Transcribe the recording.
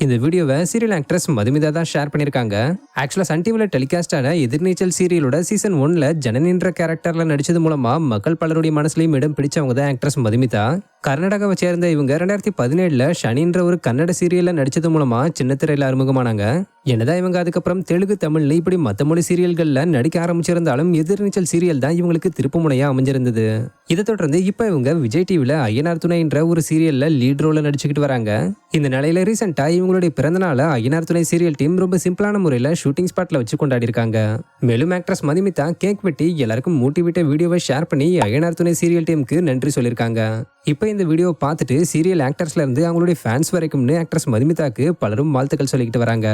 இந்த வீடியோவை serial actress Madhumitha தான் ஷேர் பண்ணியிருக்காங்க. ஆக்சுவலா சன் டிவில டெலிகாஸ்ட் ஆன எதிர்நீச்சல் சீரியலோட சீசன் 1ல ஜனனின்ற கேரக்டர்ல நடிச்சது மூலமா மக்கள் பலருடைய மனசுலயும் இடம் பிடிச்சவங்க தான் ஆக்ட்ரஸ் மதுமிதா. கர்நாடகாவை சேர்ந்த இவங்க 2017ல ஷனின்ற ஒரு கன்னட சீரியல்ல நடிச்சது மூலமா சின்ன திரையில அறிமுகமானாங்க. என்னதான் இவங்க அதுக்கப்புறம் தெலுங்கு, தமிழ்ல இப்படி மத்த மொழி சீரியல்கள்ல நடிக்க ஆரம்பிச்சிருந்தாலும் எதிர்நீச்சல் சீரியல் தான் இவங்களுக்கு திருப்பு முனையா அமைஞ்சிருந்தது. இதை தொடர்ந்து இப்ப இவங்க விஜய் டிவில ஐயனார் துணைன்ற ஒரு சீரியல்ல லீட் ரோல நடிச்சுக்கிட்டு வராங்க. இந்த நிலையில ரீசெண்டா இவங்களுடைய பிறந்த நாளை ஐயனார் துணை சீரியல் டீம் ரொம்ப சிம்பிளான முறையில ஷூட்டிங் ஸ்பாட்ல வச்சு கொண்டாடி இருக்காங்க. மேலும் ஆக்ட்ரஸ் மதுமிதா கேக் வெட்டி எல்லாருக்கும் மோட்டிவேட்ட வீடியோவை ஷேர் பண்ணி ஐயனார் துணை சீரியல் டீமுக்கு நன்றி சொல்லியிருக்காங்க. இப்போ இந்த வீடியோ பார்த்துட்டு சீரியல் ஆக்டர்ஸ்ல இருந்து அவங்களுடைய ஃபேன்ஸ் வரைக்கும்னு ஆக்ட்ரஸ் மதுமிதாக்கு பலரும் வாழ்த்துக்கள் சொல்லிக்கிட்டு வராங்க.